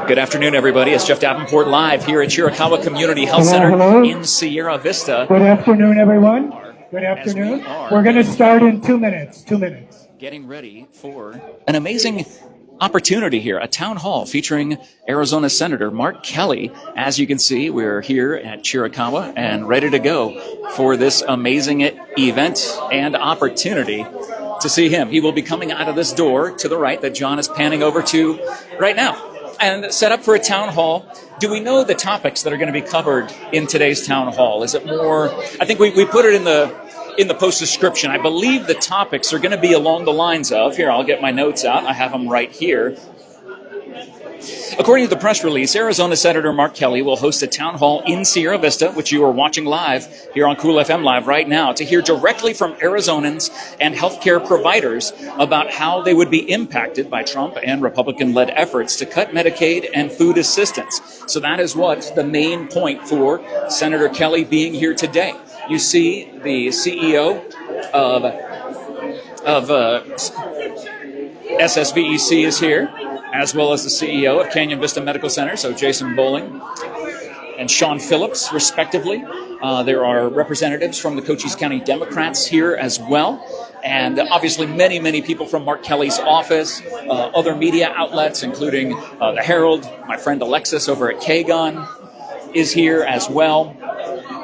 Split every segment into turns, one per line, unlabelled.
Good afternoon, everybody. It's Jeff Davenport live here at Chiricahua Community Health Center in Sierra Vista.
Good afternoon, everyone. Good afternoon. We're going to start in 2 minutes. 2 minutes.
Getting ready for an amazing opportunity here, a town hall featuring Arizona Senator Mark Kelly. As you can see, we're here at Chiricahua and ready to go for this amazing event and opportunity to see him. He will be coming out of this door to the right that John is panning over to right now and set up for a town hall. Do we know the topics that are going to be covered in today's town hall? Is it more, I think we put it in the post description. I believe the topics are going to be along the lines of, here, I'll get my notes out. I have them right here. According to the press release, Arizona Senator Mark Kelly will host a town hall in Sierra Vista, which you are watching live here on Cool FM Live right now, to hear directly from Arizonans and healthcare providers about how they would be impacted by Trump and Republican-led efforts to cut Medicaid and food assistance. So that is what the main point for Senator Kelly being here today. You see the CEO of SSVEC is here, as well as the CEO of Canyon Vista Medical Center, so Jason Bowling and Sean Phillips, respectively. There are representatives from the Cochise County Democrats here as well, and obviously many, many people from Mark Kelly's office, other media outlets, including the Herald. My friend Alexis over at KGUN is here as well.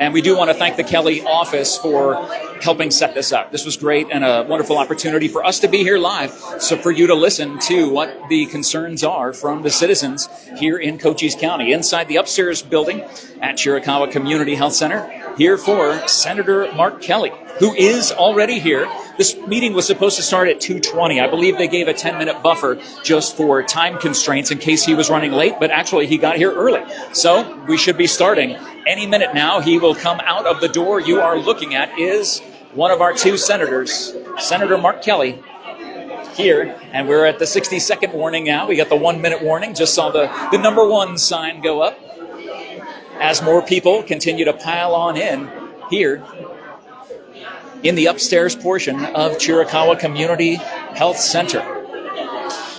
And we do want to thank the Kelly office for helping set this up. This was great and a wonderful opportunity for us to be here live, so for you to listen to what the concerns are from the citizens here in Cochise County, inside the upstairs building at Chiricahua Community Health Center, here for Senator Mark Kelly, who is already here. This meeting was supposed to start at 2:20. I believe they gave a 10-minute buffer just for time constraints in case he was running late, but actually he got here early. So we should be starting any minute now. He will come out of the door you are looking at is one of our two senators, Senator Mark Kelly, here. And we're at the 60-second warning now. We got the 1-minute warning. Just saw the number 1 sign go up as more people continue to pile on in here in the upstairs portion of Chiricahua Community Health Center.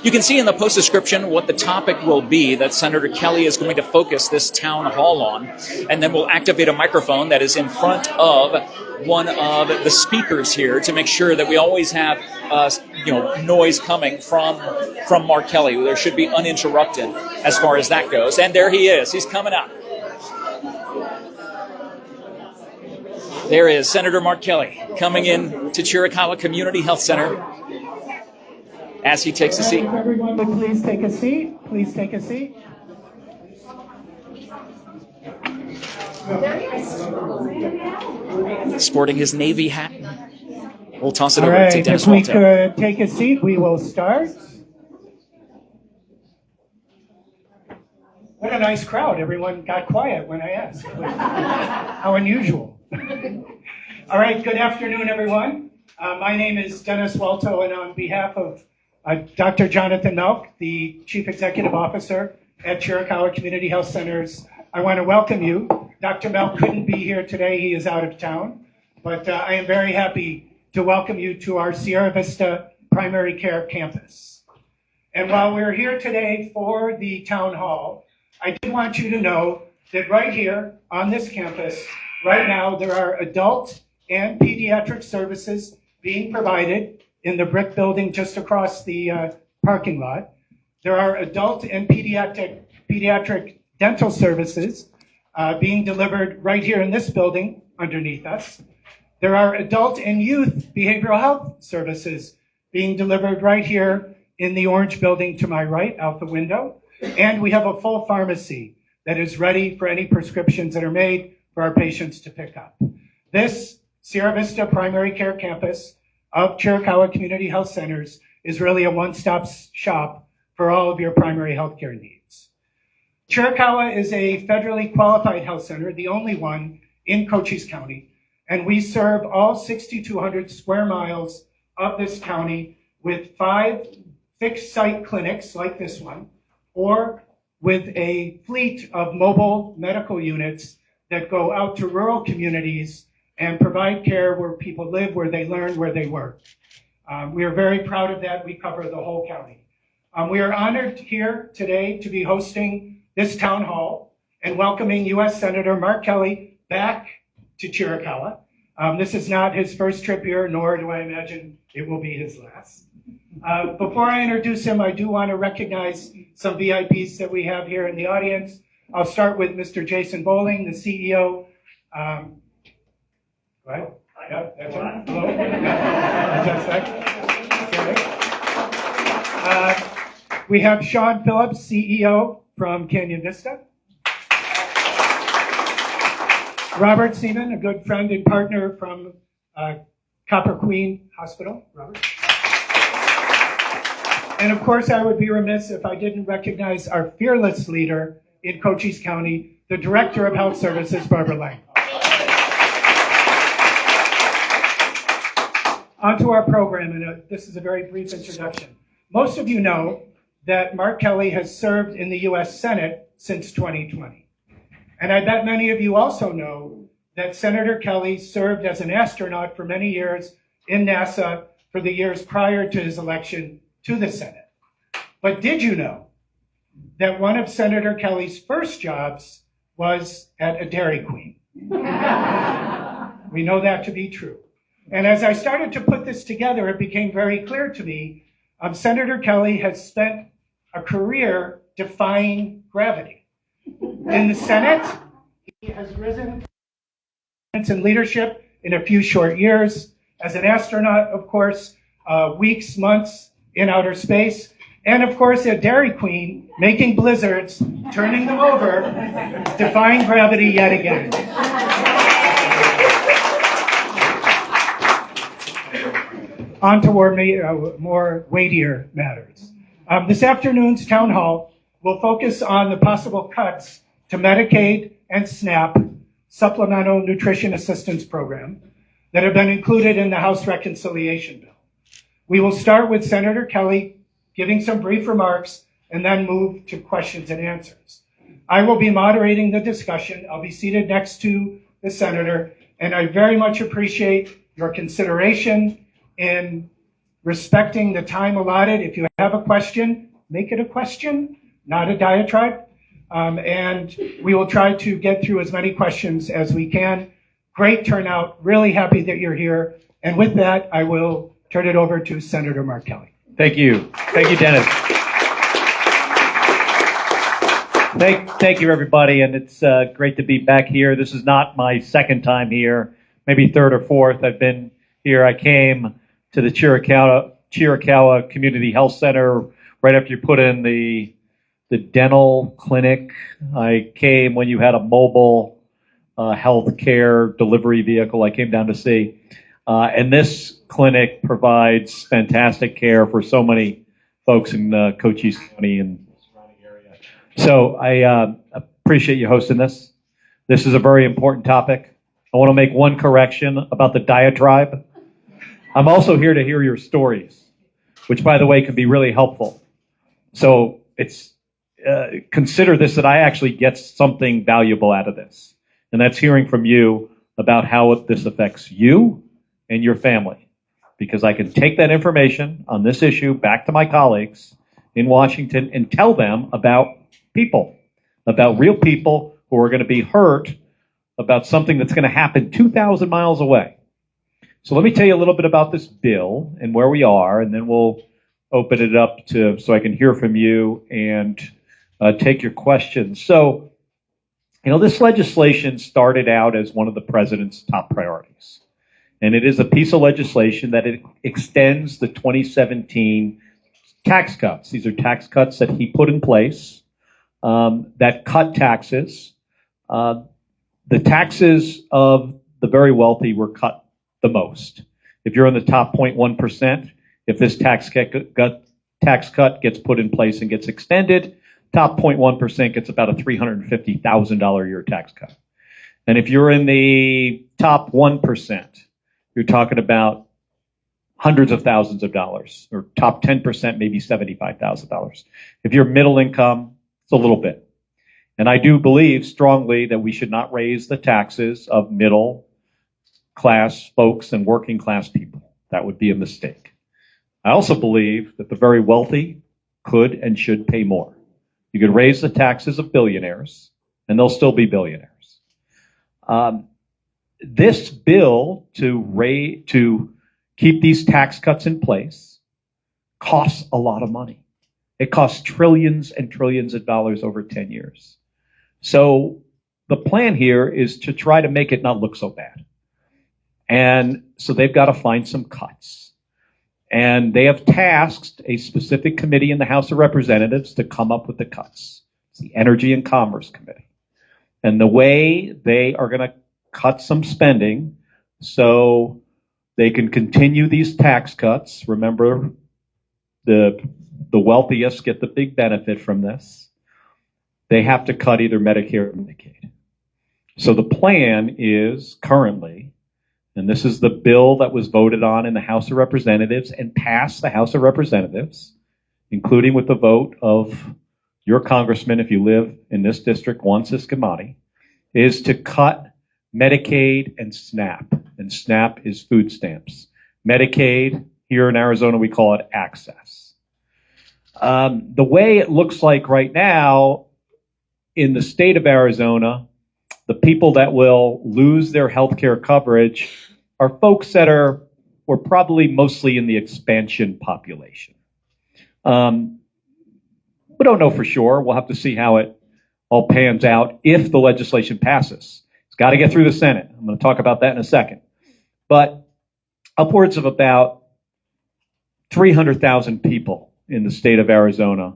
You can see in the post description what the topic will be that Senator Kelly is going to focus this town hall on, and then we'll activate a microphone that is in front of one of the speakers here to make sure that we always have noise coming from Mark Kelly. There should be uninterrupted as far as that goes. And there he is. He's coming up. There is Senator Mark Kelly coming in to Chiricahua Community Health Center as he takes a seat.
Everyone would please take a seat. Please take a seat.
Sporting his Navy hat. We'll toss it over to Dennis
If we
Walter.
could take a seat, we will start. What a nice crowd. Everyone got quiet when I asked. How unusual. All right, good afternoon, everyone. My name is Dennis Walto, and on behalf of Dr. Jonathan Melk, the Chief Executive Officer at Chiricahua Community Health Centers, I want to welcome you. Dr. Melk couldn't be here today. He is out of town. But I am very happy to welcome you to our Sierra Vista Primary Care Campus. And while we're here today for the town hall, I did want you to know that right here on this campus, right now, there are adult and pediatric services being provided in the brick building just across the parking lot. There are adult and pediatric dental services being delivered right here in this building underneath us. There are adult and youth behavioral health services being delivered right here in the orange building to my right out the window. And we have a full pharmacy that is ready for any prescriptions that are made for our patients to pick up. This Sierra Vista Primary Care Campus of Chiricahua Community Health Centers is really a one-stop shop for all of your primary health care needs. Chiricahua is a federally qualified health center, the only one in Cochise County, and we serve all 6,200 square miles of this county with 5 fixed site clinics like this one, or with a fleet of mobile medical units that go out to rural communities and provide care where people live, where they learn, where they work. We are very proud of that. We cover the whole county. We are honored here today to be hosting this town hall and welcoming U.S. Senator Mark Kelly back to Chiricahua. This is not his first trip here, nor do I imagine it will be his last. Before I introduce him, I do want to recognize some VIPs that we have here in the audience. I'll start with Mr. Jason Bowling, the CEO. Right? Yeah, that's it. Hello? Just a sec. We have Sean Phillips, CEO from Canyon Vista. Robert Seaman, a good friend and partner from Copper Queen Hospital. Robert. And of course, I would be remiss if I didn't recognize our fearless leader in Cochise County, the Director of Health Services, Barbara Lang. On to our program, and this is a very brief introduction. Most of you know that Mark Kelly has served in the U.S. Senate since 2020. And I bet many of you also know that Senator Kelly served as an astronaut for many years in NASA for the years prior to his election to the Senate. But did you know that one of Senator Kelly's first jobs was at a Dairy Queen? We know that to be true. And as I started to put this together, it became very clear to me, Senator Kelly has spent a career defying gravity. In the Senate, he has risen in leadership in a few short years. As an astronaut, of course, weeks, months in outer space. And of course, at Dairy Queen, making blizzards, turning them over, defying gravity yet again. On to more weightier matters. This afternoon's town hall will focus on the possible cuts to Medicaid and SNAP, Supplemental Nutrition Assistance Program, that have been included in the House Reconciliation Bill. We will start with Senator Kelly giving some brief remarks and then move to questions and answers. I will be moderating the discussion. I'll be seated next to the senator, and I very much appreciate your consideration in respecting the time allotted. If you have a question, make it a question, not a diatribe. And we will try to get through as many questions as we can. Great turnout, really happy that you're here. And with that, I will turn it over to Senator Mark Kelly.
Thank you. Thank you, Dennis. Thank you, everybody. And it's great to be back here. This is not my second time here, maybe third or fourth. I've been here. I came to the Chiricahua Community Health Center right after you put in the dental clinic. I came when you had a mobile health care delivery vehicle. I came down to see. And this clinic provides fantastic care for so many folks in Cochise County and the surrounding area. So I appreciate you hosting this. This is a very important topic. I want to make one correction about the diatribe. I'm also here to hear your stories, which, by the way, can be really helpful. So it's consider this that I actually get something valuable out of this, and that's hearing from you about how this affects you and your family, because I can take that information on this issue back to my colleagues in Washington and tell them about people, about real people who are going to be hurt about something that's going to happen 2,000 miles away. So let me tell you a little bit about this bill and where we are, and then we'll open it up so I can hear from you and take your questions. So, this legislation started out as one of the president's top priorities. And it is a piece of legislation that it extends the 2017 tax cuts. These are tax cuts that he put in place that cut taxes. The taxes of the very wealthy were cut the most. If you're in the top 0.1%, if this tax cut gets put in place and gets extended, top 0.1% gets about a $350,000 a year tax cut. And if you're in the top 1%, you're talking about hundreds of thousands of dollars, or top 10%, maybe $75,000. If you're middle income, it's a little bit. And I do believe strongly that we should not raise the taxes of middle class folks and working class people. That would be a mistake. I also believe that the very wealthy could and should pay more. You could raise the taxes of billionaires, and they'll still be billionaires. This bill to keep these tax cuts in place costs a lot of money. It costs trillions and trillions of dollars over 10 years. So the plan here is to try to make it not look so bad. And so they've got to find some cuts. And they have tasked a specific committee in the House of Representatives to come up with the cuts. It's the Energy and Commerce Committee. And the way they are going to cut some spending so they can continue these tax cuts. Remember, the wealthiest get the big benefit from this. They have to cut either Medicare or Medicaid. So the plan is currently, and this is the bill that was voted on in the House of Representatives and passed the House of Representatives, including with the vote of your congressman, if you live in this district, Juan Ciscomani, is to cut Medicaid and SNAP. And SNAP is food stamps. Medicaid, here in Arizona, we call it access. The way it looks like right now, in the state of Arizona, the people that will lose their health care coverage are folks that were probably mostly in the expansion population. We don't know for sure. We'll have to see how it all pans out if the legislation passes. It's got to get through the Senate. I'm going to talk about that in a second. But upwards of about 300,000 people in the state of Arizona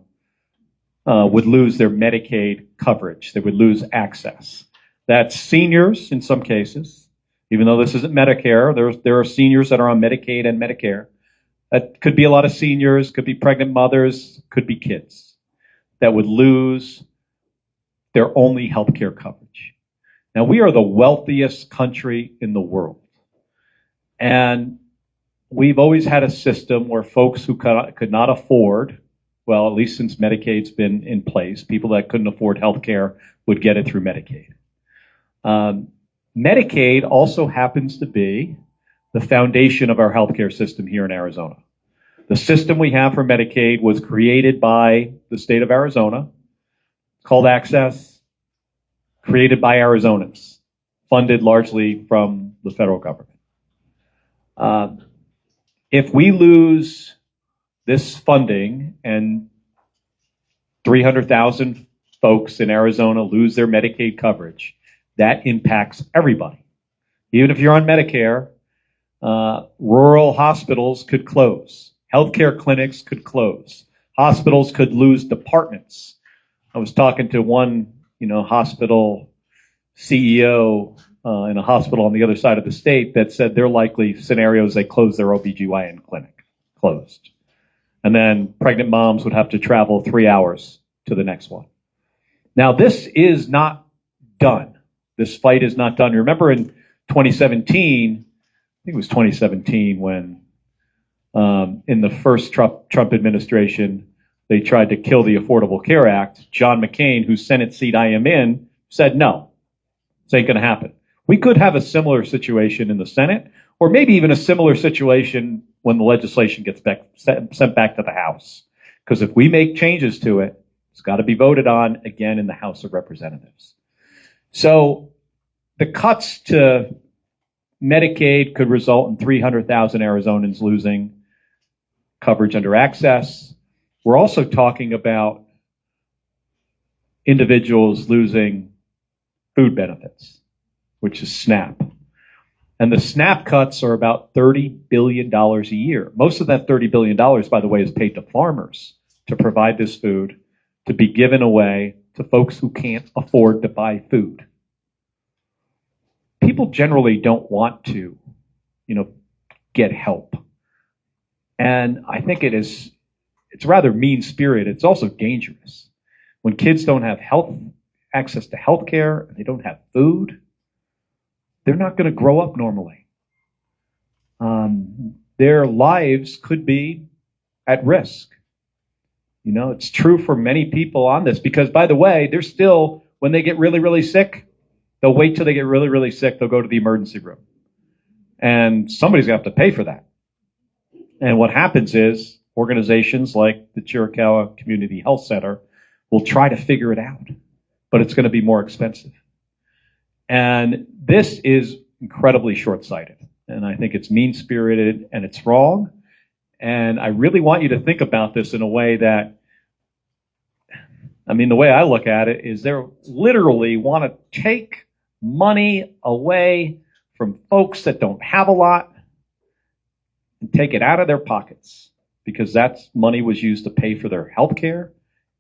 would lose their Medicaid coverage. They would lose access. That's seniors in some cases. Even though this isn't Medicare, there are seniors that are on Medicaid and Medicare. That could be a lot of seniors, could be pregnant mothers, could be kids that would lose their only health care coverage. Now, we are the wealthiest country in the world. And we've always had a system where folks who could not afford, well, at least since Medicaid's been in place, people that couldn't afford health care would get it through Medicaid. Medicaid also happens to be the foundation of our healthcare system here in Arizona. The system we have for Medicaid was created by the state of Arizona. It's called Access, created by Arizonans, funded largely from the federal government. If we lose this funding and 300,000 folks in Arizona lose their Medicaid coverage, that impacts everybody. Even if you're on Medicare, rural hospitals could close. Healthcare clinics could close. Hospitals could lose departments. I was talking to one, hospital CEO in a hospital on the other side of the state that said they're likely scenarios they close their OBGYN clinic, closed. And then pregnant moms would have to travel 3 hours to the next one. Now, this is not done. This fight is not done. Remember in 2017, I think it was 2017 when in the first Trump administration, they tried to kill the Affordable Care Act. John McCain, whose Senate seat I am in, said, no, this ain't going to happen. We could have a similar situation in the Senate, or maybe even a similar situation when the legislation gets sent back to the House. Because if we make changes to it, it's got to be voted on again in the House of Representatives. So the cuts to Medicaid could result in 300,000 Arizonans losing coverage under Access. We're also talking about individuals losing food benefits, which is SNAP. And the SNAP cuts are about $30 billion a year. Most of that $30 billion, by the way, is paid to farmers to provide this food to be given away to folks who can't afford to buy food. People generally don't want to, get help. And I think it's rather mean-spirited. It's also dangerous. When kids don't have access to health care, and they don't have food, they're not going to grow up normally. Their lives could be at risk. It's true for many people on this because, by the way, they're still, when they get really, really sick, they'll wait till they get really, really sick. They'll go to the emergency room. And somebody's going to have to pay for that. And what happens is organizations like the Chiricahua Community Health Center will try to figure it out, but it's going to be more expensive. And this is incredibly short-sighted, and I think it's mean-spirited and it's wrong. And I really want you to think about this in a way that, I mean, the way I look at it is they literally want to take money away from folks that don't have a lot and take it out of their pockets, because that money was used to pay for their health care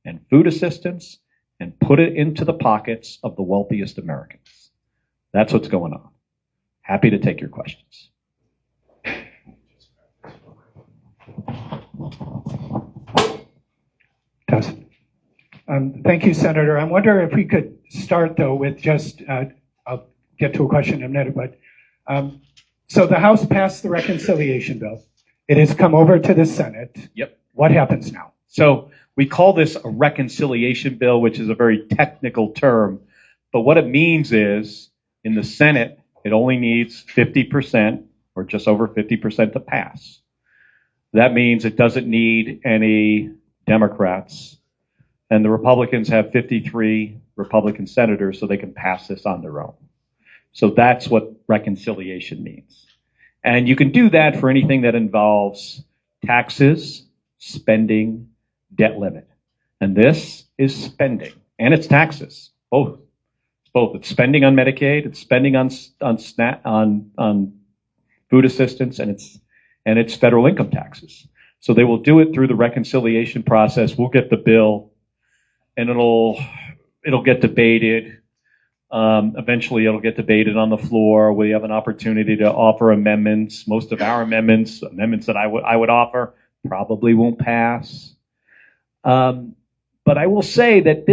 and food assistance and put it into the pockets of the wealthiest Americans. That's what's going on. Happy to take your questions.
Thank you, Senator. I wonder if we could start, though, with just, I'll get to a question in a minute, but so the House passed the reconciliation bill. It has come over to the Senate.
Yep.
What happens now?
So we call this a reconciliation bill, which is a very technical term, but what it means is in the Senate, it only needs 50% or just over 50% to pass. That means it doesn't need any Democrats, and the Republicans have 53 Republican senators, so they can pass this on their own. So that's what reconciliation means. And you can do that for anything that involves taxes, spending, debt limit. And this is spending, and it's taxes, both. It's both. It's spending on Medicaid, it's spending on food assistance, and it's federal income taxes. So they will do it through the reconciliation process. We'll get the bill, and it'll get debated. Eventually, it'll get debated on the floor. We have an opportunity to offer amendments. Most of our amendments that I would offer, probably won't pass. But I will say that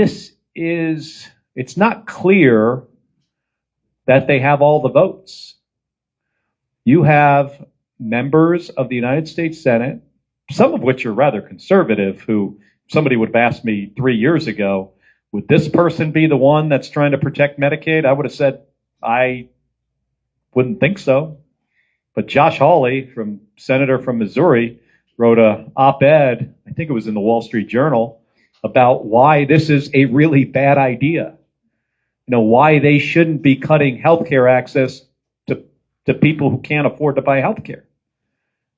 it's not clear that they have all the votes. You have members of the United States Senate, some of which are rather conservative, who somebody would have asked me 3 years ago, would this person be the one that's trying to protect Medicaid? I would have said, I wouldn't think so. But Josh Hawley, senator from Missouri, wrote an op-ed, I think it was in the Wall Street Journal, about why this is a really bad idea. Why they shouldn't be cutting healthcare access to people who can't afford to buy healthcare.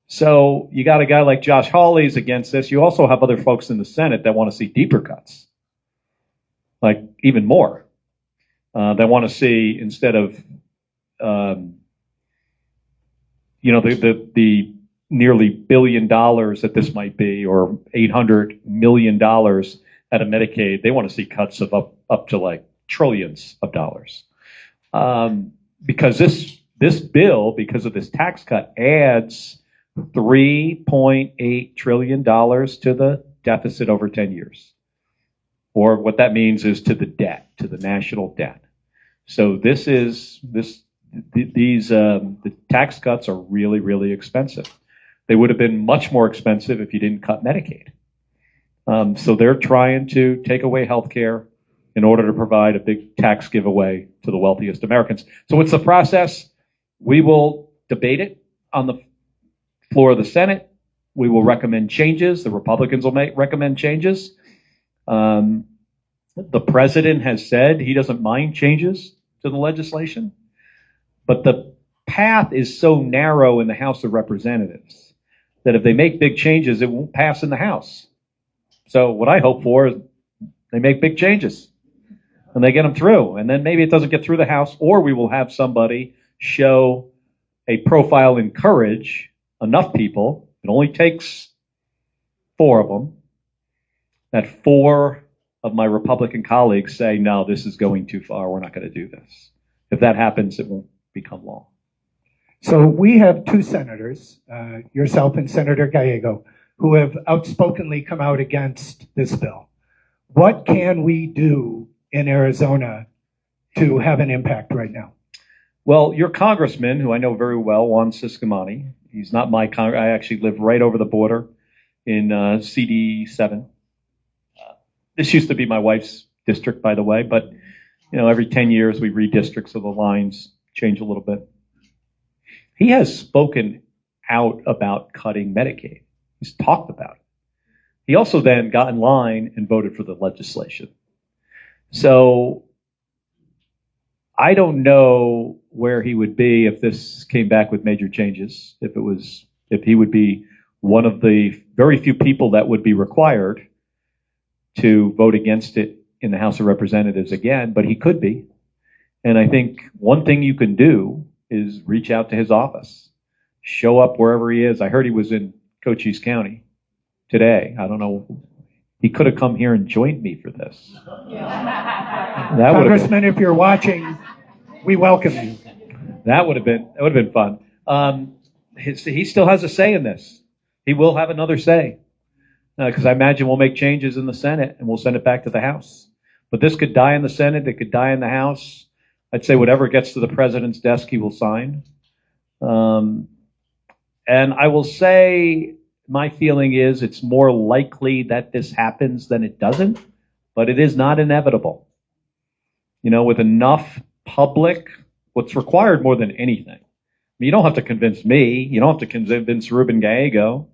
So you got a guy like Josh Hawley's against this. You also have other folks in the Senate that want to see deeper cuts, like even more. That want to see, instead of the nearly $1 billion that this might be, or $800 million out of Medicaid, they want to see cuts of up to like trillions of dollars. Because this bill, because of this tax cut, adds $3.8 trillion to the deficit over 10 years. Or what that means is to the debt, to the national debt. So the tax cuts are really, really expensive. They would have been much more expensive if you didn't cut Medicaid. So they're trying to take away health care in order to provide a big tax giveaway to the wealthiest Americans. So what's the process? We will debate it on the floor of the Senate. We will recommend changes. The Republicans will recommend changes. The president has said he doesn't mind changes to the legislation, but the path is so narrow in the House of Representatives that if they make big changes, it won't pass in the House. So what I hope for is they make big changes and they get them through, and then maybe it doesn't get through the House, or we will have somebody show a profile in courage, enough people, it only takes 4 of them, that 4 of my Republican colleagues say, no, this is going too far, we're not going to do this. If that happens, it won't become law.
So we have 2 senators, yourself and Senator Gallego, who have outspokenly come out against this bill. What can we do in Arizona to have an impact right now?
Well, your congressman, who I know very well, Juan Ciscomani, he's not my I actually live right over the border in CD7. This used to be my wife's district, by the way, but every 10 years we redistrict, so the lines change a little bit. He has spoken out about cutting Medicaid. He's talked about it. He also then got in line and voted for the legislation. So I don't know where he would be if this came back with major changes, if he would be one of the very few people that would be required to vote against it in the House of Representatives again, but he could be. And I think one thing you can do is reach out to his office, show up wherever he is. I heard he was in Cochise County today. I don't know. He could have come here and joined me for this. That
Congressman, if you're watching, we welcome you.
That would have been fun. He still has a say in this. He will have another say, because I imagine we'll make changes in the Senate and we'll send it back to the House. But this could die in the Senate. It could die in the House. I'd say whatever gets to the president's desk, he will sign. And I will say my feeling is it's more likely that this happens than it doesn't, but it is not inevitable. You know, with enough public, what's required more than anything. I mean, you don't have to convince me. You don't have to convince Ruben Gallego.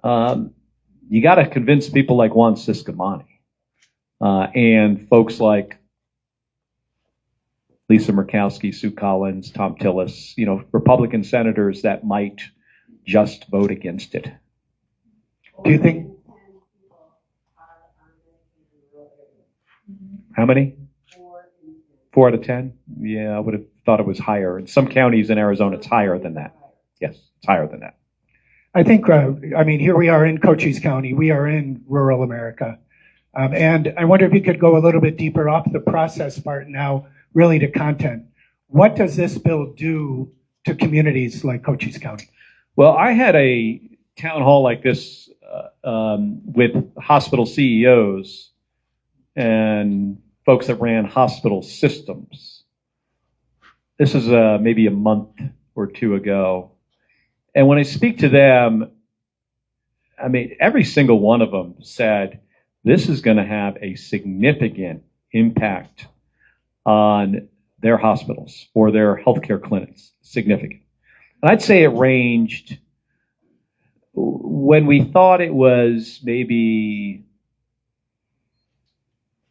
You got to convince people like Juan Ciscomani and folks like Lisa Murkowski, Sue Collins, Tom Tillis, you know, Republican senators that might just vote against it.
Do you think?
How many? 4 out of 10? Yeah, I would have thought it was higher. In some counties in Arizona, it's higher than that. Yes, it's higher than that.
I think, here we are in Cochise County. We are in rural America. And I wonder if you could go a little bit deeper off the process part now, really to content. What does this bill do to communities like Cochise County?
Well, I had a town hall like this with hospital CEOs and folks that ran hospital systems. This is maybe a month or two ago. And when I speak to them, I mean, every single one of them said, this is going to have a significant impact on their hospitals or their healthcare clinics. Significant. And I'd say it ranged, when we thought it was maybe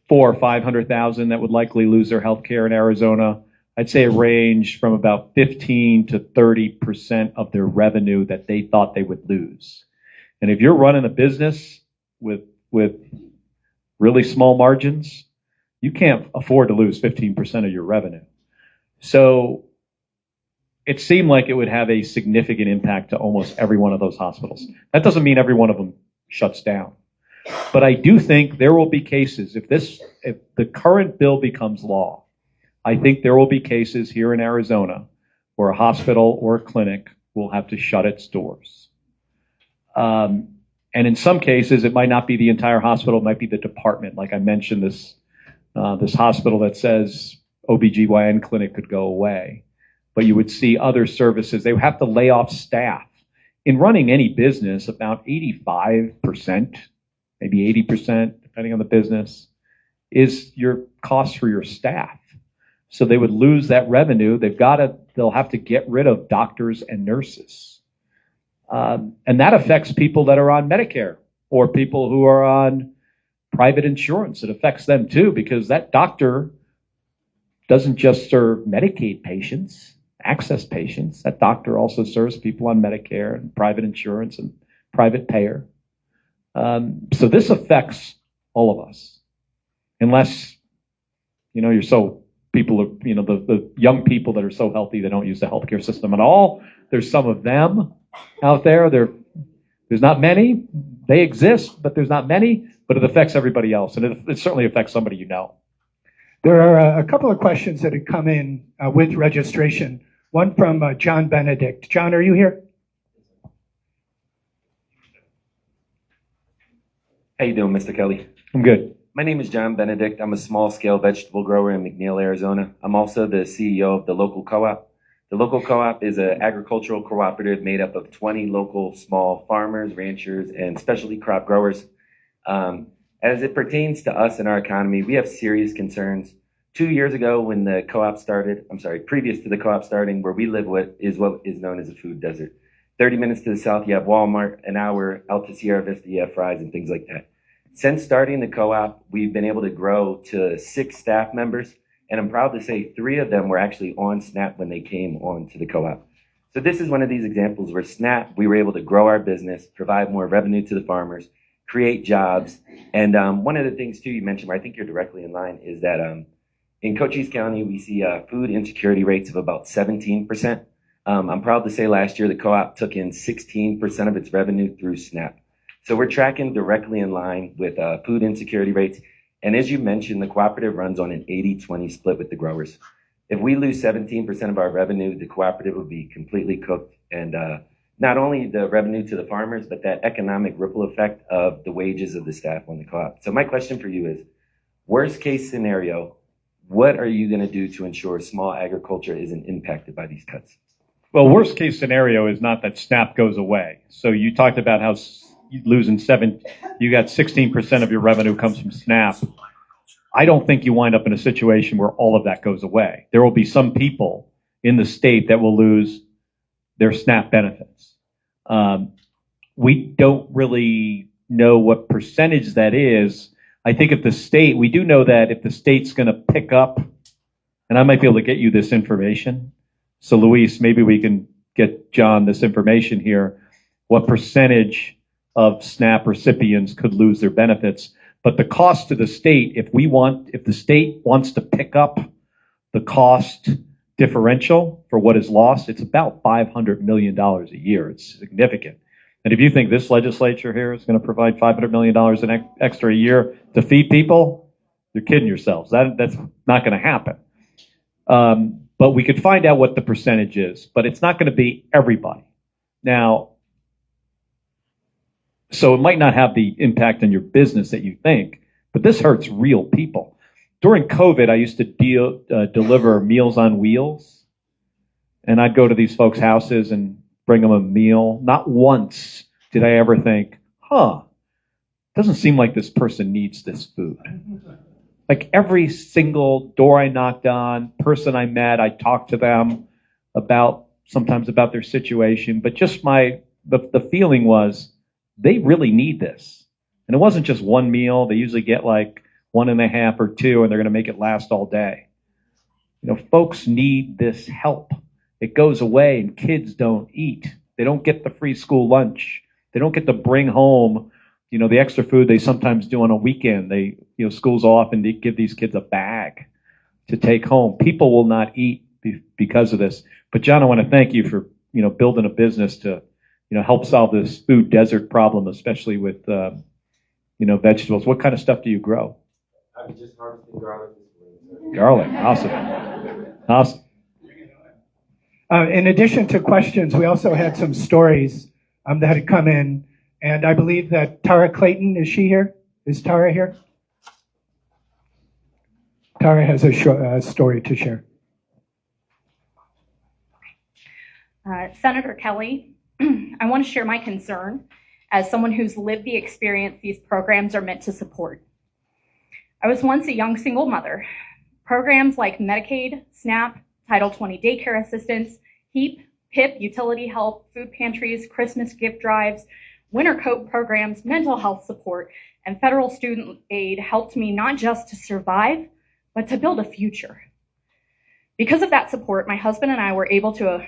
400,000 or 500,000 that would likely lose their health care in Arizona, I'd say it ranged from about 15 to 30% of their revenue that they thought they would lose. And if you're running a business with really small margins, you can't afford to lose 15% of your revenue. So it seemed like it would have a significant impact to almost every one of those hospitals. That doesn't mean every one of them shuts down. But I do think there will be cases, if the current bill becomes law, I think there will be cases here in Arizona where a hospital or a clinic will have to shut its doors. And in some cases, it might not be the entire hospital, it might be the department. Like I mentioned, this hospital that says OBGYN clinic could go away. But you would see other services. They would have to lay off staff. In running any business, about 85%, maybe 80%, depending on the business, is your cost for your staff. So they would lose that revenue. They'll have to get rid of doctors and nurses. And that affects people that are on Medicare or people who are on private insurance. It affects them too, because that doctor doesn't just serve Medicaid patients, access patients. That doctor also serves people on Medicare and private insurance and private payer. So this affects all of us, unless, you're so people are, the young people that are so healthy they don't use the healthcare system at all. There's some of them out there. There's not many. They exist, but there's not many. But it affects everybody else, and it certainly affects somebody you know.
There are a couple of questions that had come in with registration. One from John Benedict. John, are you here?
How you doing, Mr. Kelly?
I'm good.
My name is John Benedict. I'm a small-scale vegetable grower in McNeil, Arizona. I'm also the CEO of the local co-op. The local co-op is an agricultural cooperative made up of 20 local small farmers, ranchers, and specialty crop growers. As it pertains to us and our economy, we have serious concerns. 2 years ago, when the co-op started, previous to the co-op starting, where we live is what is known as a food desert. 30 minutes to the south, you have Walmart. An hour out to Sierra Vista, you have Fry's and things like that. Since starting the co-op, we've been able to grow to 6 staff members, and I'm proud to say 3 of them were actually on SNAP when they came on to the co-op. So this is one of these examples where SNAP, we were able to grow our business, provide more revenue to the farmers, create jobs. And one of the things, too, you mentioned, where I think you're directly in line, is that in Cochise County, we see food insecurity rates of about 17%. I'm proud to say last year the co-op took in 16% of its revenue through SNAP. So we're tracking directly in line with food insecurity rates. And as you mentioned, the cooperative runs on an 80-20 split with the growers. If we lose 17% of our revenue, the cooperative would be completely cooked. And not only the revenue to the farmers, but that economic ripple effect of the wages of the staff on the co-op. So my question for you is, worst case scenario, what are you going to do to ensure small agriculture isn't impacted by these cuts?
Well, worst case scenario is not that SNAP goes away. So you talked about how losing you got 16% of your revenue comes from SNAP. I don't think you wind up in a situation where all of that goes away. There will be some people in the state that will lose their SNAP benefits. We don't really know what percentage that is. I think we do know that if the state's going to pick up, and I might be able to get you this information. So Luis, maybe we can get John this information here. What percentage of SNAP recipients could lose their benefits? But the cost to the state, if the state wants to pick up the cost differential for what is lost, it's about $500 million a year. It's significant. And if you think this legislature here is going to provide $500 million an extra a year to feed people, you're kidding yourselves. That's not going to happen. But we could find out what the percentage is, but it's not going to be everybody. Now, so it might not have the impact on your business that you think, but this hurts real people. During COVID, I used to deliver Meals on Wheels, and I'd go to these folks' houses and bring them a meal. Not once did I ever think, doesn't seem like this person needs this food. Like every single door I knocked on, person I met, I talked to them sometimes about their situation, but just the feeling was, they really need this. And it wasn't just one meal. They usually get like 1.5 or 2, and they're going to make it last all day. Folks need this help. It goes away and kids don't eat. They don't get the free school lunch. They don't get to bring home, the extra food they sometimes do on a weekend. Schools often give these kids a bag to take home. People will not eat because of this. But John, I want to thank you for, building a business to help solve this food desert problem, especially with, vegetables. What kind of stuff do you grow?
I'm just harvesting garlic.
Garlic, awesome.
In addition to questions, we also had some stories that had come in, and I believe that Tara Clayton, is she here? Is Tara here? Tara has a story to share.
Senator Kelly, I want to share my concern as someone who's lived the experience these programs are meant to support. I was once a young single mother. Programs like Medicaid, SNAP, Title 20 daycare assistance, HEAP, PIP, utility help, food pantries, Christmas gift drives, winter coat programs, mental health support, and federal student aid helped me not just to survive, but to build a future. Because of that support, my husband and I were able to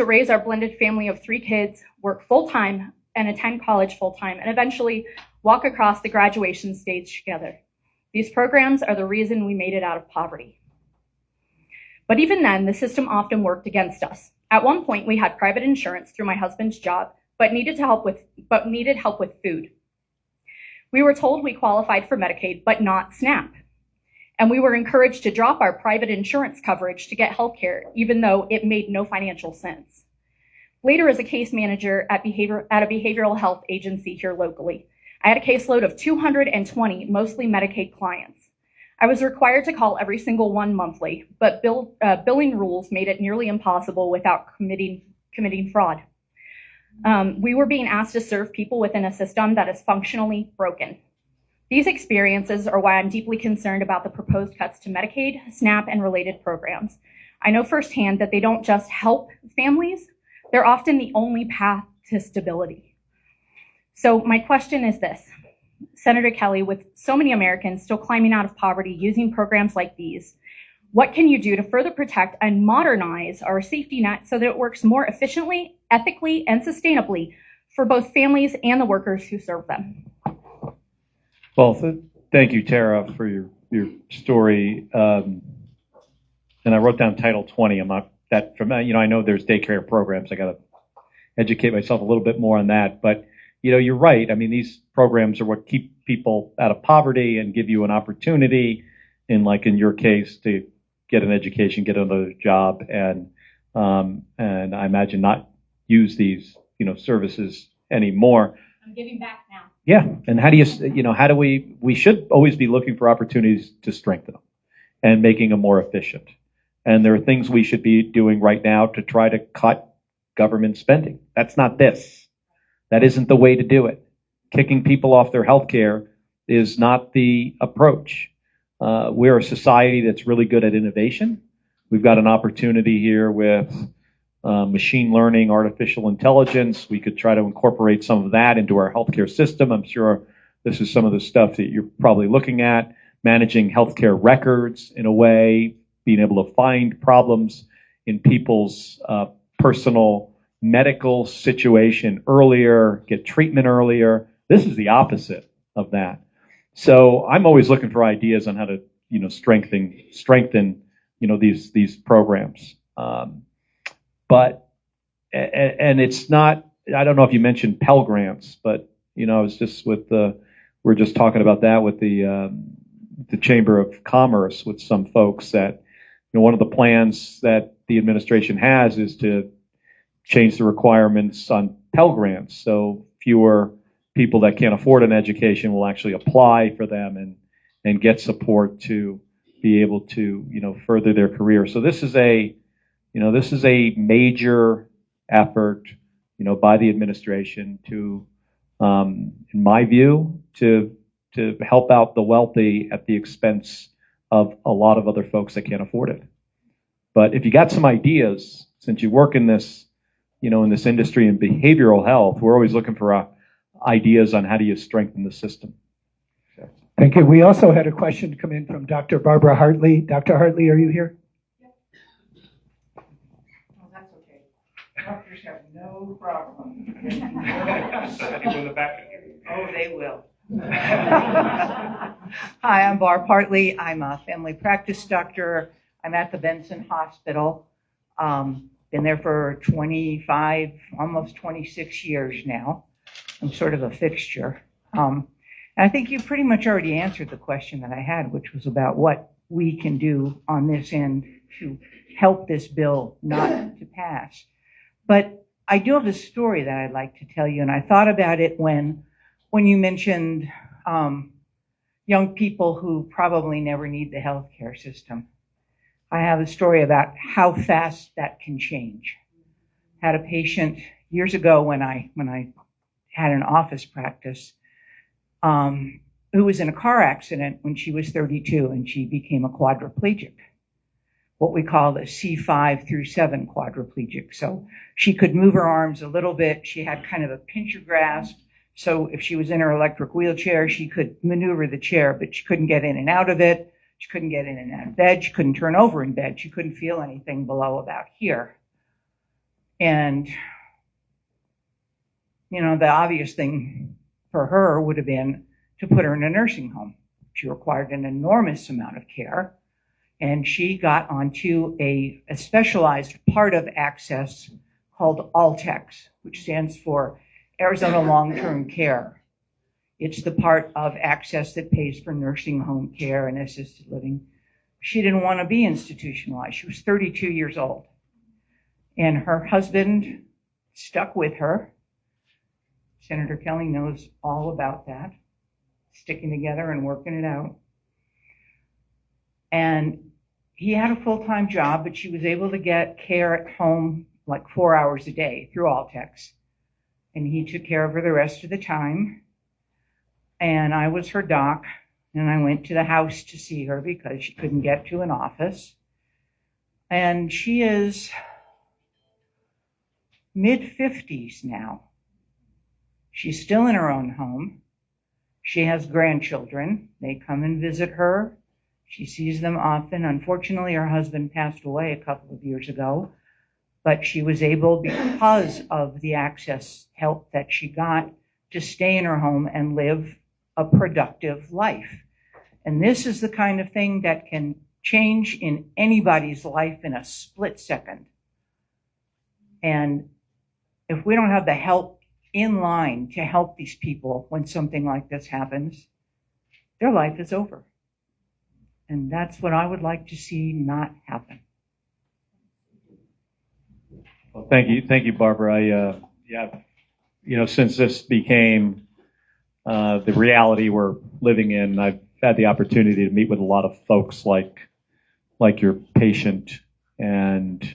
raise our blended family of 3 kids, work full-time, and attend college full-time, and eventually walk across the graduation stage together. These programs are the reason we made it out of poverty. But even then, the system often worked against us. At one point, we had private insurance through my husband's job, but needed help with food. We were told we qualified for Medicaid, but not SNAP. And we were encouraged to drop our private insurance coverage to get health care, even though it made no financial sense. Later, as a case manager at a behavioral health agency here locally, I had a caseload of 220, mostly Medicaid clients. I was required to call every single one monthly, but billing rules made it nearly impossible without committing fraud. We were being asked to serve people within a system that is functionally broken. These experiences are why I'm deeply concerned about the proposed cuts to Medicaid, SNAP, and related programs. I know firsthand that they don't just help families, They're often the only path to stability. So my question is this. Senator Kelly, with so many Americans still climbing out of poverty using programs like these, what can you do to further protect and modernize our safety net so that it works more efficiently, ethically, and sustainably for both families and the workers who serve them?
Well, thank you, Tara, for your story. And I wrote down Title 20. I'm not that familiar. I know there's daycare programs. I got to educate myself a little bit more on that. But, you're right. I mean, these programs are what keep people out of poverty and give you an opportunity, in your case, to get an education, get another job, and I imagine not use these, services anymore.
I'm giving back now.
Yeah, and how do we should always be looking for opportunities to strengthen them and making them more efficient. And there are things we should be doing right now to try to cut government spending. That's not this. That isn't the way to do it. Kicking people off their health care is not the approach. We're a society that's really good at innovation. We've got an opportunity here with machine learning, artificial intelligence. We could try to incorporate some of that into our healthcare system. I'm sure this is some of the stuff that you're probably looking at. Managing healthcare records in a way, being able to find problems in people's personal medical situation earlier, get treatment earlier. This is the opposite of that. So I'm always looking for ideas on how to, strengthen, these programs. But it's not. I don't know if you mentioned Pell Grants, but I was just we're just talking about that with the Chamber of Commerce with some folks that one of the plans that the administration has is to change the requirements on Pell Grants, so fewer people that can't afford an education will actually apply for them and get support to be able to further their career. So this is a major effort by the administration to in my view to help out the wealthy at the expense of a lot of other folks that can't afford it. But if you got some ideas, since you work in this in this industry in behavioral health, we're always looking for ideas on how do you strengthen the system.
Thank you. We also had a question come in from Dr. Barbara Hartley. Dr. Hartley, are you here?
Oh, that's okay. Doctors have no problem. Oh, they will. Hi, I'm Barb Hartley. I'm a family practice doctor. I'm at the Benson Hospital. Been there for 25, almost 26 years now. I'm sort of a fixture. And I think you pretty much already answered the question that I had, which was about what we can do on this end to help this bill not to pass. But I do have a story that I'd like to tell you, and I thought about it when you mentioned young people who probably never need the healthcare system. I have a story about how fast that can change. Had a patient years ago when I had an office practice who was in a car accident when she was 32 and she became a quadriplegic, what we call the C5 through 7 quadriplegic. So she could move her arms a little bit. She had kind of a pincher grasp. So if she was in her electric wheelchair, she could maneuver the chair, but she couldn't get in and out of it. She couldn't get in and out of bed. She couldn't turn over in bed. She couldn't feel anything below about here. And, the obvious thing for her would have been to put her in a nursing home. She required an enormous amount of care. And she got onto a specialized part of Access called ALTEX, which stands for Arizona Long-Term Care. It's the part of Access that pays for nursing home care and assisted living. She didn't want to be institutionalized. She was 32 years old. And her husband stuck with her. Senator Kelly knows all about that, sticking together and working it out. And he had a full-time job, but she was able to get care at home like 4 hours a day through ALTEX. And he took care of her the rest of the time. And I was her doc, and I went to the house to see her because she couldn't get to an office. And she is mid-50s now. She's still in her own home. She has grandchildren. They come and visit her. She sees them often. Unfortunately, her husband passed away a couple of years ago, but she was able, because of the access help that she got, to stay in her home and live a productive life. And this is the kind of thing that can change in anybody's life in a split second. And if we don't have the help in line to help these people when something like this happens, their life is over. And that's what I would like to see not happen.
Well, thank you, Barbara. Since this became the reality we're living in, I've had the opportunity to meet with a lot of folks like your patient and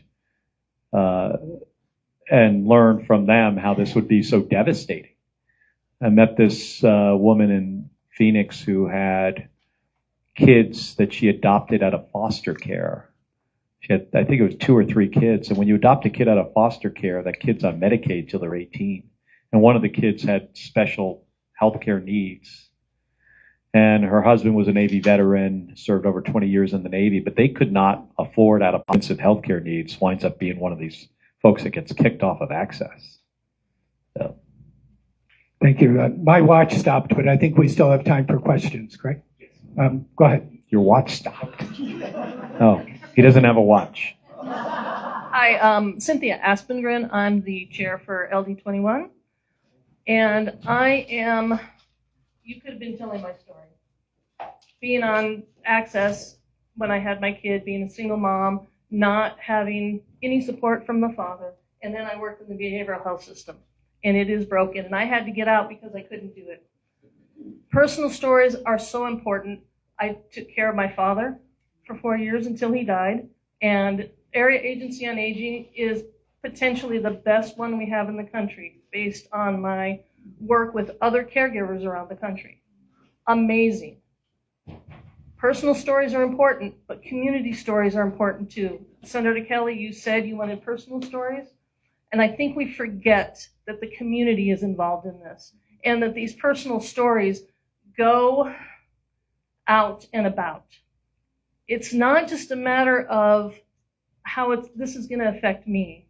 learn from them how this would be so devastating. I met this woman in Phoenix who had kids that she adopted out of foster care. She had, I think it was 2 or 3 kids. And when you adopt a kid out of foster care, that kid's on Medicaid till they're 18. And one of the kids had special healthcare needs. And her husband was a Navy veteran, served over 20 years in the Navy, but they could not afford out-of-pocket healthcare needs, winds up being one of these folks that gets kicked off of access. So.
Thank you. My watch stopped, but I think we still have time for questions, correct? Go ahead.
Your watch stopped. Oh, he doesn't have a watch.
Hi, Cynthia Aspengren. I'm the chair for LD21. And you could have been telling my story. Being on access when I had my kid, being a single mom, not having any support from the father. And then I worked in the behavioral health system. And it is broken. And I had to get out because I couldn't do it. Personal stories are so important. I took care of my father for 4 years until he died. And Area Agency on Aging is potentially the best one we have in the country based on my work with other caregivers around the country. Amazing. Personal stories are important, but community stories are important too. Senator Kelly, you said you wanted personal stories. And I think we forget that the community is involved in this and that these personal stories go out and about. It's not just a matter of how this is going to affect me.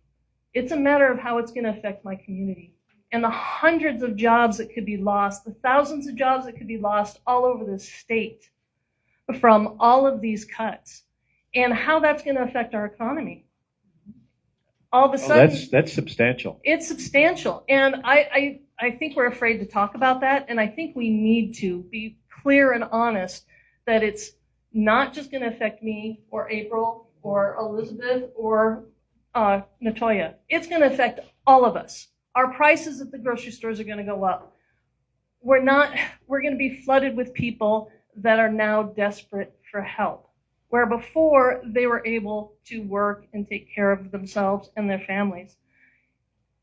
It's a matter of how it's going to affect my community and the hundreds of jobs that could be lost, the thousands of jobs that could be lost all over this state from all of these cuts and how that's going to affect our economy. All of a sudden,
that's substantial.
It's substantial. And I think we're afraid to talk about that. And I think we need to be clear and honest that it's not just going to affect me or April or Elizabeth or Natoya. It's going to affect all of us. Our prices at the grocery stores are going to go up. We're going to be flooded with people that are now desperate for help, where before they were able to work and take care of themselves and their families.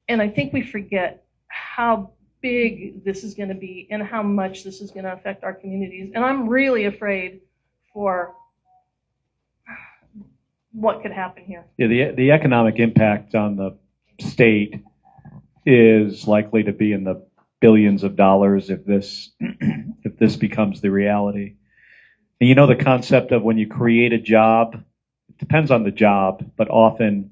And I think we forget how big this is going to be and how much this is going to affect our communities. And I'm really afraid for what could happen here.
Yeah, the economic impact on the state is likely to be in the billions of dollars if this becomes the reality. And you know the concept of when you create a job, it depends on the job, but often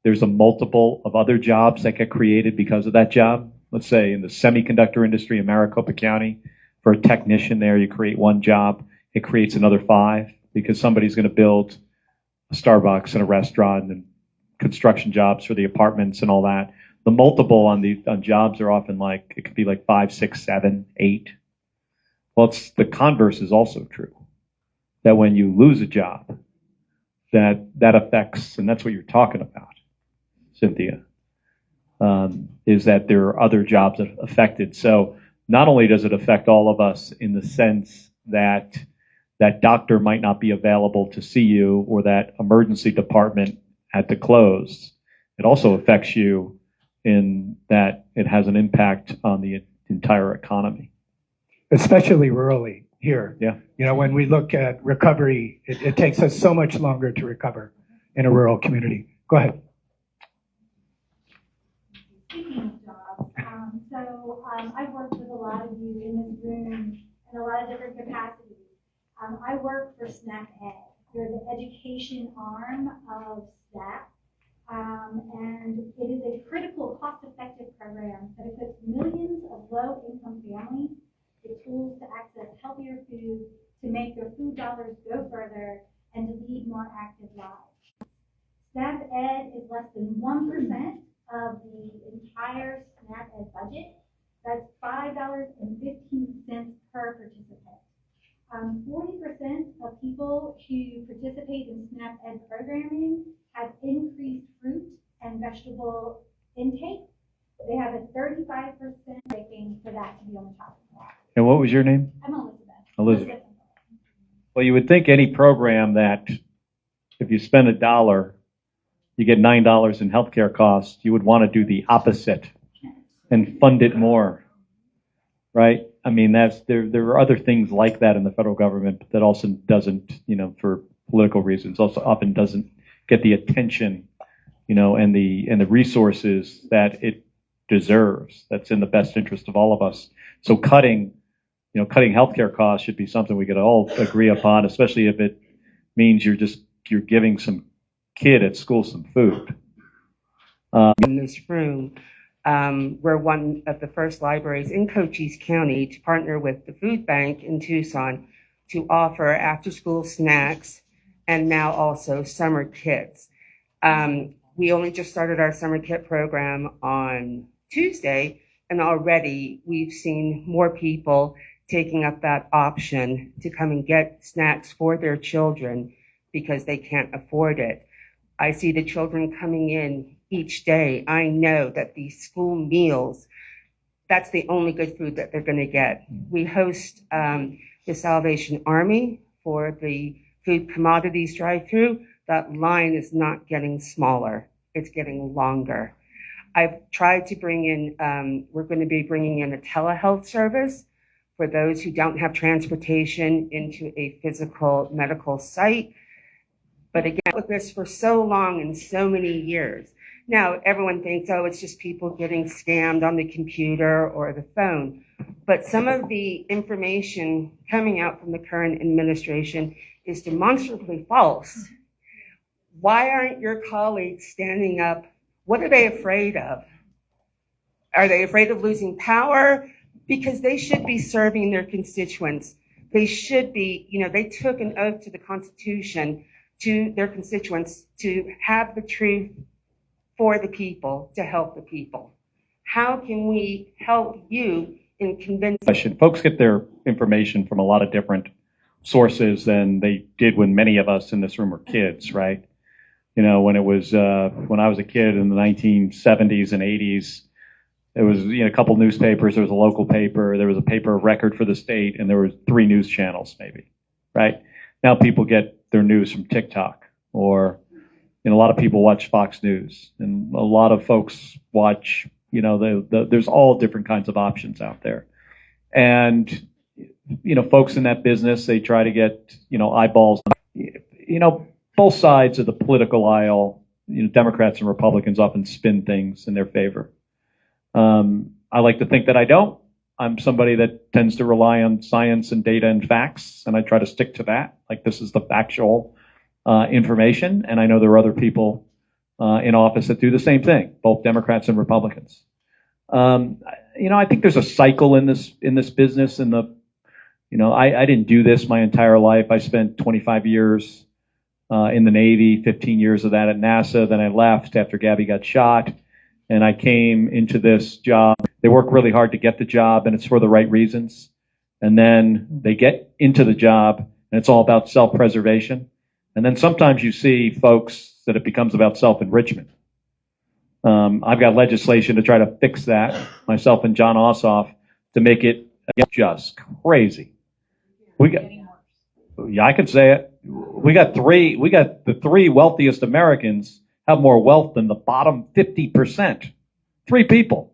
there's a multiple of other jobs that get created because of that job. Let's say in the semiconductor industry in Maricopa County, for a technician there, you create one job, it creates another 5 because somebody's going to build a Starbucks and a restaurant and construction jobs for the apartments and all that. The multiple on jobs are often it could be 5, 6, 7, 8. Well, the converse is also true. That when you lose a job, that affects, and that's what you're talking about, Cynthia, is that there are other jobs that are affected. So not only does it affect all of us in the sense that that doctor might not be available to see you or that emergency department had to close, it also affects you in that it has an impact on the entire economy.
Especially rurally here.
Yeah.
You know, when we look at recovery, it takes us so much longer to recover in a rural community. Go ahead.
in a lot of different capacities. I work for SNAP Ed. They're the education arm of SNAP. And it is a critical, cost-effective program that equips millions of low-income families with tools to access healthier food, to make their food dollars go further, and to lead more active lives. SNAP Ed is less than 1% of the entire SNAP Ed budget. That's $5.15 per participant. 40% of people who participate in SNAP Ed programming have increased fruit and vegetable intake. They have a 35% rating for that to be on the top of that.
And what was your name?
I'm Elizabeth.
Elizabeth. Well, you would think any program that if you spend $1, you get $9 in healthcare costs, you would want to do the opposite and fund it more, right? I mean, there are other things like that in the federal government that also doesn't, for political reasons, also often doesn't get the attention, and the resources that it deserves. That's in the best interest of all of us. So cutting healthcare costs should be something we could all agree upon, especially if it means you're giving some kid at school some food.
In this room, we're one of the first libraries in Cochise County to partner with the food bank in Tucson to offer after-school snacks and now also summer kits. We only just started our summer kit program on Tuesday, and already we've seen more people taking up that option to come and get snacks for their children because they can't afford it. I see the children coming in each day. I know that these school meals, that's the only good food that they're going to get. We host the Salvation Army for the food commodities drive-through. That line is not getting smaller. It's getting longer. I've tried to bring in, we're going to be bringing in a telehealth service for those who don't have transportation into a physical medical site. But again, with this for so long and so many years, now everyone thinks, oh, it's just people getting scammed on the computer or the phone. But some of the information coming out from the current administration is demonstrably false. Why aren't your colleagues standing up? What are they afraid of? Are they afraid of losing power? Because they should be serving their constituents. They should be, they took an oath to the Constitution, to their constituents, to have the truth for the people, to help the people. How can we help you in convincing?
Folks get their information from a lot of different sources than they did when many of us in this room were kids, right? When I was a kid in the 1970s and 80s, there was a couple newspapers, there was a local paper, there was a paper of record for the state, and there were 3 news channels maybe, right? Now people get their news from TikTok, or a lot of people watch Fox News, and a lot of folks watch, there's all different kinds of options out there. And, folks in that business, they try to get, eyeballs. Both sides of the political aisle, Democrats and Republicans often spin things in their favor. I like to think that I don't. I'm somebody that tends to rely on science and data and facts, and I try to stick to that. Like, this is the factual information, and I know there are other people in office that do the same thing, both Democrats and Republicans. I think there's a cycle in this business. I didn't do this my entire life. I spent 25 years in the Navy, 15 years of that at NASA. Then I left after Gabby got shot, and I came into this job. They work really hard to get the job, and it's for the right reasons. And then they get into the job, and it's all about self-preservation. And then sometimes you see folks that it becomes about self-enrichment. I've got legislation to try to fix that, myself and John Ossoff, to make it just crazy. I can say it. We got the 3 wealthiest Americans have more wealth than the bottom 50%. 3 people.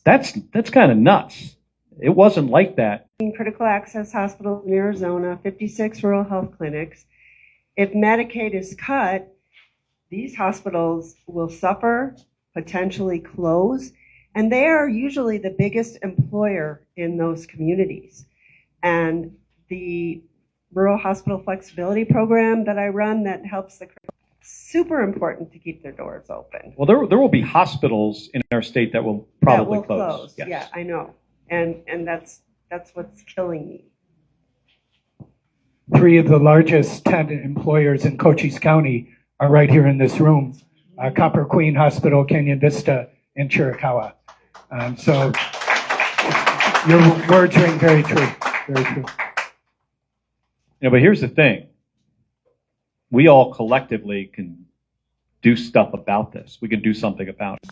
That's kind of nuts. It wasn't like that.
Critical access hospitals in Arizona, 56 rural health clinics. If Medicaid is cut, these hospitals will suffer, potentially close, And they are usually the biggest employer in those communities. And the Rural Hospital Flexibility Program that I run that helps the super important to keep their doors open.
Well, there will be hospitals in our state that will probably
that will close.
Yes.
Yeah, I know. And that's what's killing me.
3 of the largest 10 employers in Cochise County are right here in this room. Copper Queen Hospital, Canyon Vista, and Chiricahua. So your words ring very true. Very true.
Yeah, but here's the thing. We all collectively can do stuff about this. We can do something about it.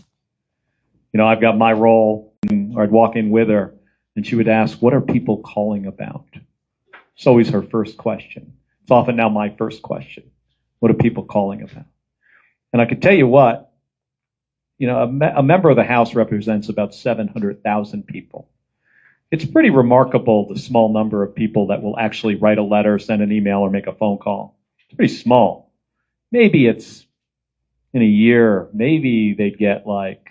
You know, I've got my role, or I'd walk in with her, and she would ask, what are people calling about? It's always her first question. It's often now my first question. What are people calling about? And I could tell you what, you know, a member of the House represents about 700,000 people. It's pretty remarkable, the small number of people that will actually write a letter, send an email, or make a phone call. It's pretty small. Maybe it's in a year, maybe they get like,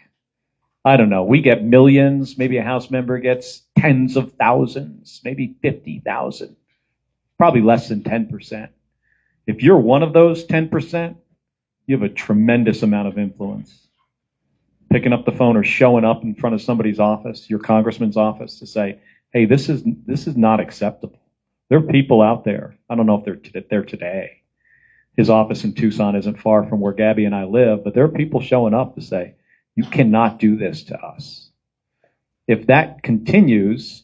I don't know, we get millions, maybe a House member gets tens of thousands, maybe 50,000, probably less than 10%. If you're one of those 10%, you have a tremendous amount of influence. Picking up the phone or showing up in front of somebody's office, your congressman's office, to say, hey, this is not acceptable. There are people out there, I don't know if they're there today. His office in Tucson isn't far from where Gabby and I live, but there are people showing up to say, you cannot do this to us. If that continues,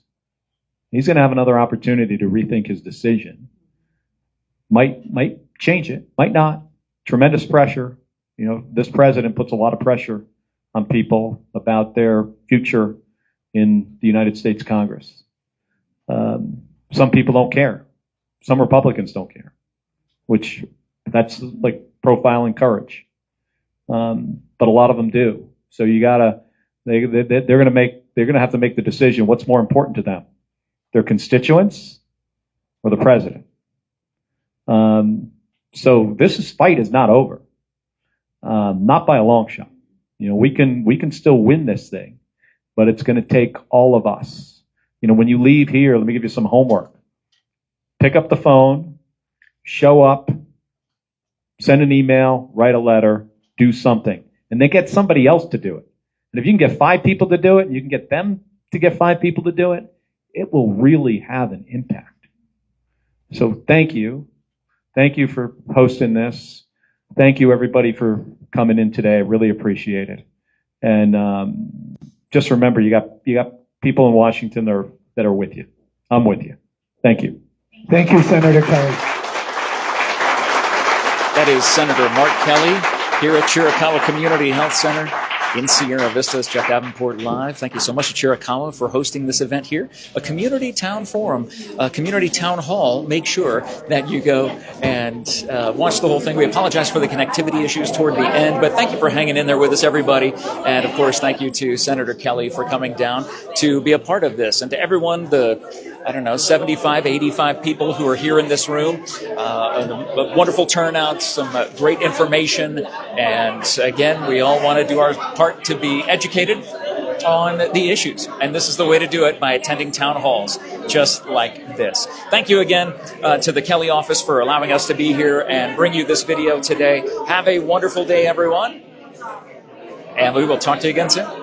he's going to have another opportunity to rethink his decision. Might change it, might not. Tremendous pressure. You know, this president puts a lot of pressure on people about their future in the United States Congress. Some people don't care. Some Republicans don't care, which that's like profiling courage. But a lot of them do. So you gotta, they're gonna have to make the decision. What's more important to them, their constituents or the president? So this fight is not over, not by a long shot. You know, we can still win this thing, but it's going to take all of us. You know, when you leave here, let me give you some homework. Pick up the phone, show up, send an email, write a letter, do something, and then get somebody else to do it. And if you can get 5 people to do it, and you can get them to get 5 people to do it, it will really have an impact. So thank you. Thank you for hosting this. Thank you, everybody, for coming in today. I really appreciate it. And just remember, you got people in Washington that are with you. I'm with you. Thank you.
Thank you, Senator Kelly.
That is Senator Mark Kelly here at Chiricahua Community Health Center in Sierra Vista. It's Jeff Davenport live. Thank you so much to Chiricahua for hosting this event here. A community town forum, a community town hall. Make sure that you go and watch the whole thing. We apologize for the connectivity issues toward the end, but thank you for hanging in there with us, everybody. And, of course, thank you to Senator Kelly for coming down to be a part of this. And to everyone, 75, 85 people who are here in this room, a wonderful turnout, some great information. And, again, we all want to do our part to be educated on the issues. And this is the way to do it, by attending town halls just like this. Thank you again to the Kelly office for allowing us to be here and bring you this video today. Have a wonderful day, everyone. And we will talk to you again soon.